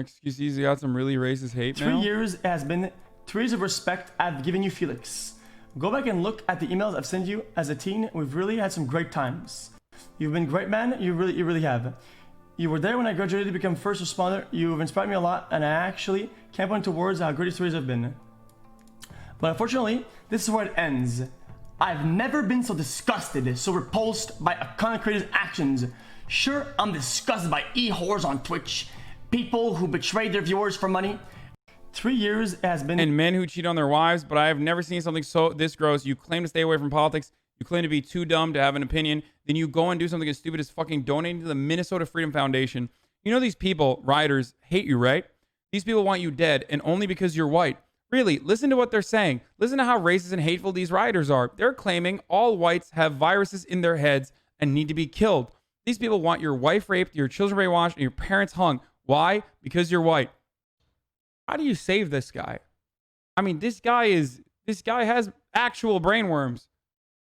Excuses, you got some really racist hate now. 3 years has been 3 years of respect I've given you, Felix. Go back and look at the emails I've sent you as a teen. We've really had some great times. You've been great, man. You really have. You were there when I graduated to become first responder. You've inspired me a lot, and I actually can't put into words how great these 3 years have been. But unfortunately, this is where it ends. I've never been so disgusted, so repulsed by a content creator's actions. Sure, I'm disgusted by e-whores on Twitch, people who betray their viewers for money. 3 years has been... And men who cheat on their wives, but I have never seen something so this gross. You claim to stay away from politics. You claim to be too dumb to have an opinion. Then you go and do something as stupid as fucking donating to the Minnesota Freedom Foundation. You know these people, rioters, hate you, right? These people want you dead, and only because you're white. Really, listen to what they're saying. Listen to how racist and hateful these rioters are. They're claiming all whites have viruses in their heads and need to be killed. These people want your wife raped, your children brainwashed, and your parents hung. Why? Because you're white. How do you save this guy? I mean, this guy has actual brainworms,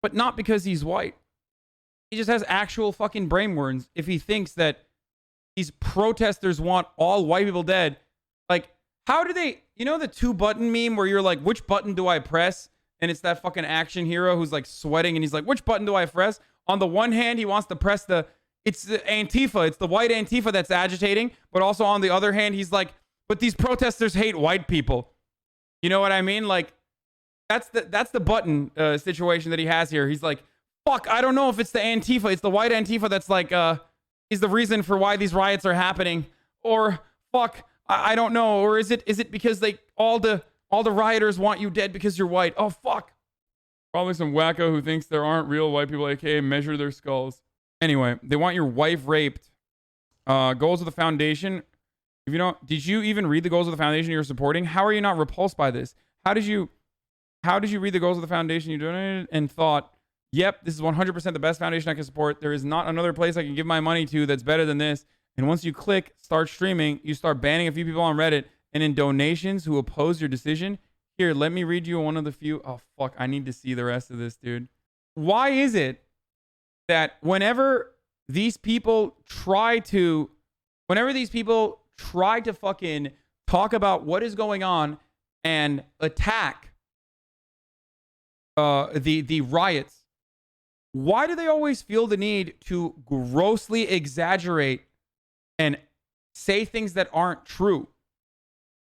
but not because he's white. He just has actual fucking brainworms if he thinks that these protesters want all white people dead. Like, how do they, you know, the 2-button meme where you're like, which button do I press? And it's that fucking action hero who's like sweating and he's like, which button do I press? On the one hand, he wants to press it's the Antifa. It's the white Antifa that's agitating. But also on the other hand, he's like, but these protesters hate white people. You know what I mean? Like, that's the button situation that he has here. He's like, fuck, I don't know if it's the Antifa. It's the white Antifa that's like, is the reason for why these riots are happening. Or, fuck, I don't know. Or is it because all the rioters want you dead because you're white? Oh, fuck. Probably some wacko who thinks there aren't real white people, aka measure their skulls. Anyway, they want your wife raped. Goals of the foundation. If you don't, did you even read the goals of the foundation you're supporting? How are you not repulsed by this? How did you read the goals of the foundation you donated and thought, yep, this is 100% the best foundation I can support. There is not another place I can give my money to that's better than this. And once you click start streaming, you start banning a few people on Reddit and in donations who oppose your decision. Here, let me read you one of the few. Oh, fuck. I need to see the rest of this, dude. Why is it that whenever these people try to fucking talk about what is going on and attack the riots, why do they always feel the need to grossly exaggerate and say things that aren't true?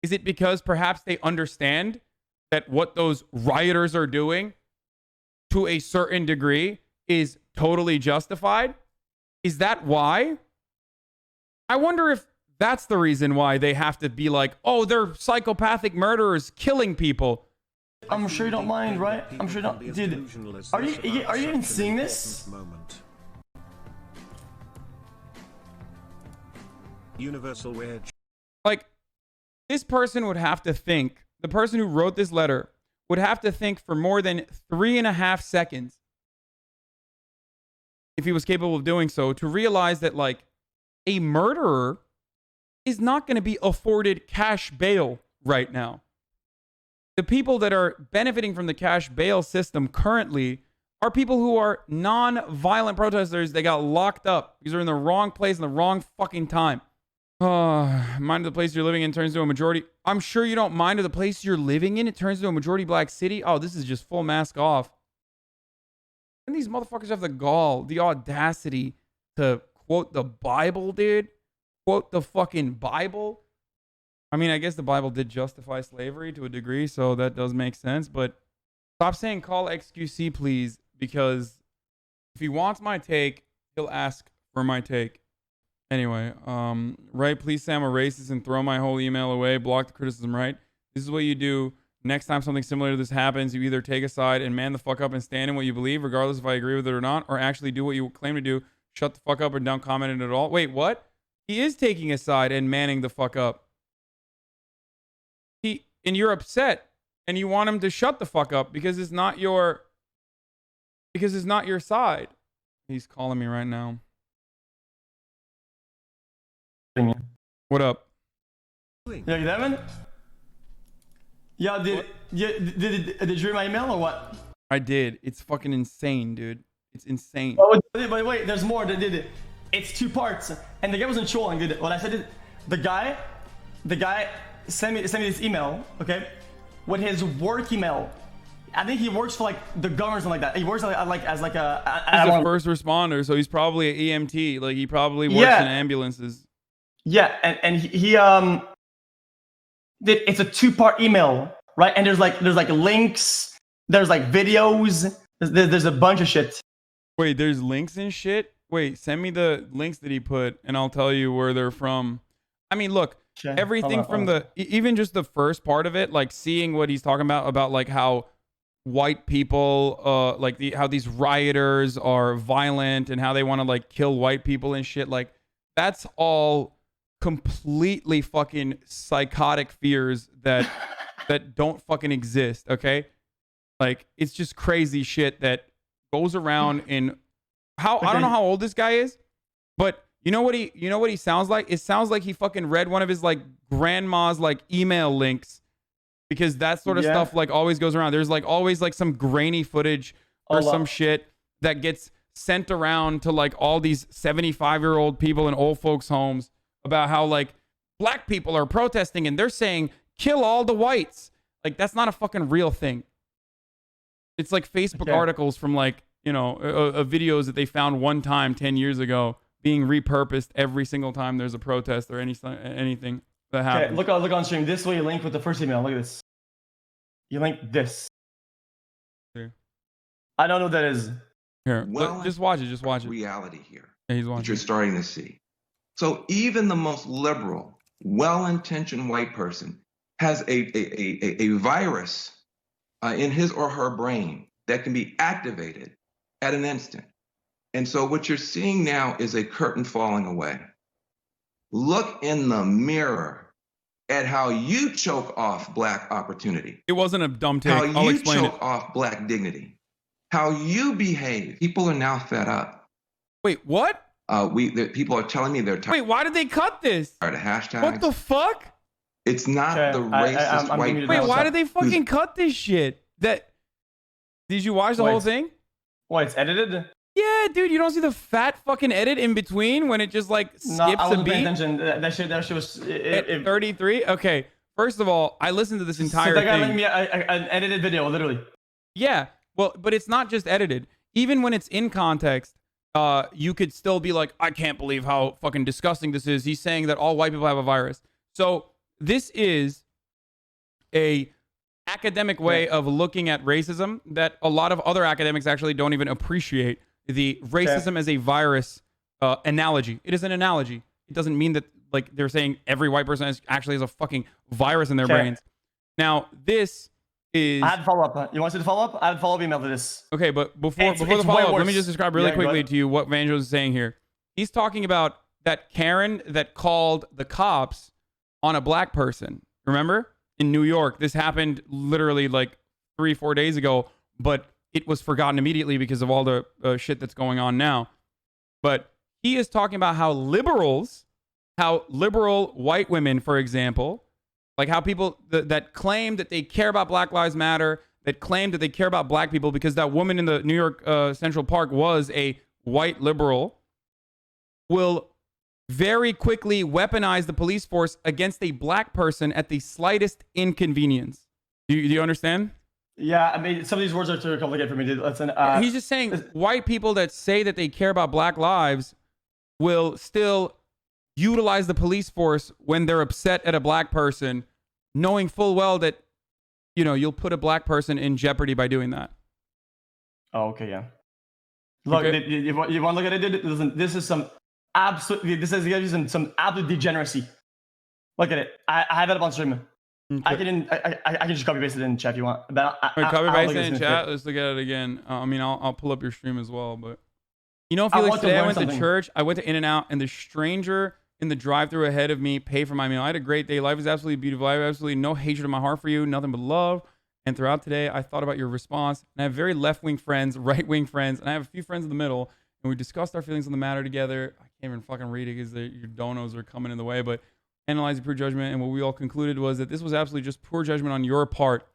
Is it because perhaps they understand that what those rioters are doing to a certain degree is totally justified? Is that why? I wonder if that's the reason why they have to be like, oh, they're psychopathic murderers killing people. I'm sure you don't mind, right? I'm sure you don't. Dude, are you even seeing this? Universal weird. Like, this person would have to think, the person who wrote this letter would have to think for more than 3.5 seconds, if he was capable of doing so, to realize that, like, a murderer is not going to be afforded cash bail right now. The people that are benefiting from the cash bail system currently are people who are non-violent protesters. They got locked up because they're in the wrong place in the wrong fucking time. Mind of the place you're living in turns to a majority. I'm sure you don't mind of the place you're living in. It turns to a majority black city. Oh, this is just full mask off. And these motherfuckers have the gall, the audacity to quote the Bible, dude. Quote the fucking Bible. I mean, I guess the Bible did justify slavery to a degree, so that does make sense. But stop saying call xQc, please, because if he wants my take, he'll ask for my take. Anyway, right, please say I'm a racist and throw my whole email away, block the criticism, right? This is what you do next time something similar to this happens. You either take a side and man the fuck up and stand in what you believe, regardless if I agree with it or not, or actually do what you claim to do, shut the fuck up and don't comment on it at all. Wait, what? He is taking a side and manning the fuck up. And you're upset and you want him to shut the fuck up because it's not your side. He's calling me right now. What up? Yeah, Devin? Yeah, did you read my email or what? I did. It's fucking insane, dude. It's insane. Oh, but wait, there's more. It's 2 parts. And the guy wasn't trolling, dude. What I said is, the guy the guy sent me this email, okay, with his work email. I think he works for like the government or something like that. He works as like He's a first responder, so he's probably an EMT. Like he probably works in ambulances. Yeah, and he it's a 2-part email, right? And there's like links, there's like videos, there's a bunch of shit. Wait, there's links and shit? Wait, send me the links that he put, and I'll tell you where they're from. I mean, look, everything from even just the first part of it, like seeing what he's talking about like how white people, how these rioters are violent and how they want to like kill white people and shit. Like that's all completely fucking psychotic fears that don't fucking exist. Okay, like it's just crazy shit that goes around in I don't know how old this guy is, but you know what he sounds like? It sounds like he fucking read one of his like grandma's like email links, because that sort of stuff like always goes around. There's like always like some grainy footage or some shit that gets sent around to like all these 75-year-old people in old folks' homes about how like black people are protesting and they're saying kill all the whites. Like that's not a fucking real thing. It's like Facebook articles from like, you know, videos that they found one time 10 years ago being repurposed every single time there's a protest or anything that happens. Okay, look on stream. This is what you link with the first email. Look at this. You link this. Here. I don't know what that is. Here, just watch it. Just watch it. Reality here. Yeah, he's watching. That you're starting to see. So even the most liberal, well-intentioned white person has a virus in his or her brain that can be activated at an instant. And so what you're seeing now is a curtain falling away. Look in the mirror at how you choke off black opportunity. It wasn't a dumb take. How I'll you explain choke off black dignity. How you behave. People are now fed up. Wait, what? People are telling me they're tired. Wait, why did they cut this? Tired of hashtags. What the fuck? It's not the racist I'm white. Wait, why did they fucking cut this shit? Did you watch the whole thing? What, it's edited? Yeah, dude, you don't see the fat fucking edit in between when it just like skips I a wasn't beat? paying attention. That shit was... At 33? Okay, first of all, I listened to this entire thing. That guy linked me an edited video, literally. Yeah, well, but it's not just edited. Even when it's in context, you could still be like, I can't believe how fucking disgusting this is. He's saying that all white people have a virus. So this is a academic way of looking at racism that a lot of other academics actually don't even appreciate. The racism as a virus analogy. It is an analogy. It doesn't mean that like they're saying every white person actually has a fucking virus in their brains. Now, this is... I had to follow up. You want to see the follow-up? I had a follow-up email to this. Okay, but before the follow-up, let me just describe really quickly to you what Vangelis is saying here. He's talking about that Karen that called the cops on a black person. Remember? In New York. This happened literally like 3-4 days ago, but it was forgotten immediately because of all the shit that's going on now. But he is talking about how liberal white women, for example, like how people that claim that they care about Black Lives Matter, that claim that they care about black people because that woman in the New York Central Park was a white liberal, will very quickly weaponize the police force against a black person at the slightest inconvenience. Do you understand? Yeah, I mean, some of these words are too complicated for me. Listen, he's just saying white people that say that they care about black lives will still utilize the police force when they're upset at a black person, knowing full well that, you know, you'll put a black person in jeopardy by doing that. Oh, okay, yeah. Look, Okay. you want to look at it? Listen, this is some absolute degeneracy. Look at it. I have it up on stream. Okay. I can just copy paste it in chat if you want. But Copy paste it in chat. Let's look at it again. I mean, I'll pull up your stream as well. But you know, Felix, today I went to church. I went to In-N-Out, and the stranger in the drive-thru ahead of me paid for my meal. I had a great day. Life is absolutely beautiful. I have absolutely no hatred in my heart for you. Nothing but love. And throughout today, I thought about your response. And I have very left-wing friends, right-wing friends, and I have a few friends in the middle. And we discussed our feelings on the matter together. I can't even fucking read it because your donos are coming in the way. But analyzing poor judgment, and what we all concluded was that this was absolutely just poor judgment on your part.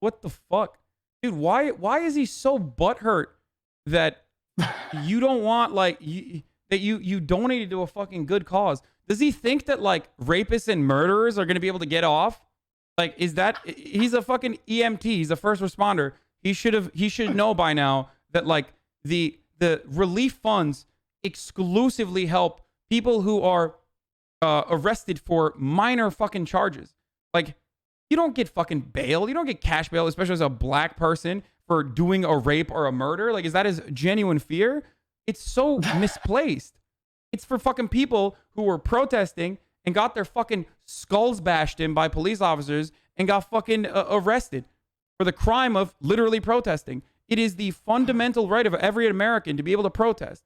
What the fuck? Dude, why is he so butthurt that you don't want, like, you donated to a fucking good cause? Does he think that like rapists and murderers are going to be able to get off? Like, is that, he's a fucking EMT. He's a first responder. He should know by now that like the relief funds exclusively help people who are arrested for minor fucking charges. Like, you don't get fucking bail. You don't get cash bail, especially as a black person for doing a rape or a murder. Like, is that his genuine fear? It's so misplaced. It's for fucking people who were protesting and got their fucking skulls bashed in by police officers and got fucking arrested for the crime of literally protesting. It is the fundamental right of every American to be able to protest.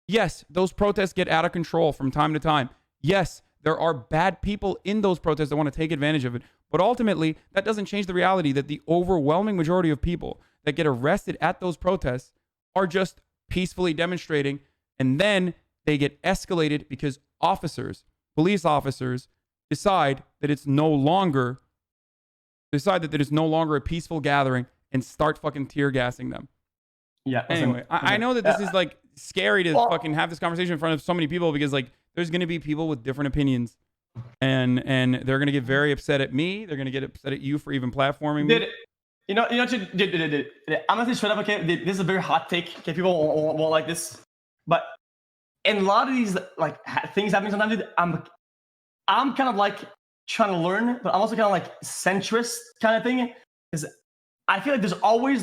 Yes, those protests get out of control from time to time. Yes, there are bad people in those protests that want to take advantage of it. But ultimately, that doesn't change the reality that the overwhelming majority of people that get arrested at those protests are just peacefully demonstrating, and then they get escalated because police officers, decide that it's no longer a peaceful gathering and start fucking tear gassing them. Yeah. Anyway, I know that this is like scary to fucking have this conversation in front of so many people because like there's going to be people with different opinions and they're going to get very upset at me. They're going to get upset at you for even platforming me. I'm gonna say straight up, okay, this is a very hot take. Okay, people won't like this, but in a lot of these like things happening sometimes, dude, I'm kind of like trying to learn, but I'm also kind of like centrist kind of thing, because I feel like there's always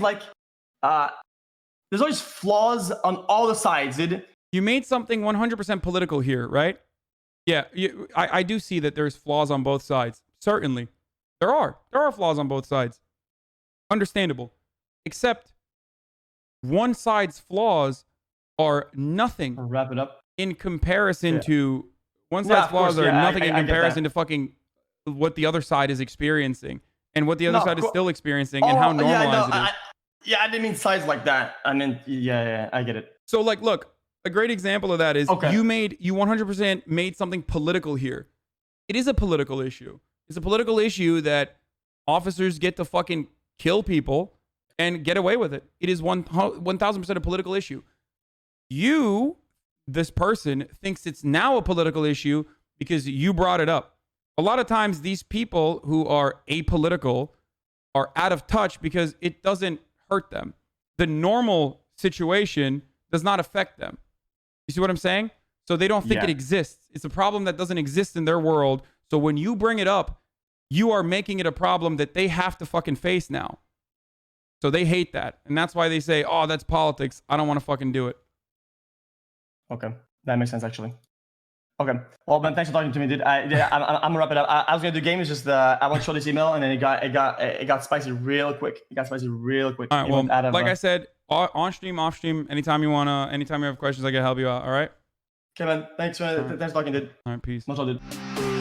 flaws on all the sides, dude. You made something 100% political here, right? Yeah, I do see that there's flaws on both sides. Certainly, there are flaws on both sides. Understandable, except one side's flaws are nothing. I'll wrap it up in comparison to one side's flaws are nothing in comparison to fucking what the other side is experiencing and what the other side is still experiencing and how normalized it is. I didn't mean sides like that. I mean, yeah, I get it. So like, look, a great example of that is you 100% made something political here. It is a political issue. It's a political issue that officers get to fucking kill people and get away with it. It is 1,000% a political issue. You, this person, thinks it's now a political issue because you brought it up. A lot of times these people who are apolitical are out of touch because it doesn't hurt them. The normal situation does not affect them. You see what I'm saying? So they don't think it exists. It's a problem that doesn't exist in their world. So when you bring it up, you are making it a problem that they have to fucking face now. So they hate that. And that's why they say, oh, that's politics. I don't want to fucking do it. Okay. That makes sense, actually. Okay. Well, Ben, thanks for talking to me, dude. I'm gonna wrap it up. I was gonna do game. It's just I want to show this email, and then it got spicy real quick. All right. Well, like I said, on stream, off stream, anytime you have questions, I can help you out. All right. Okay, man. Thanks for talking, dude. All right. Peace. Much love, dude.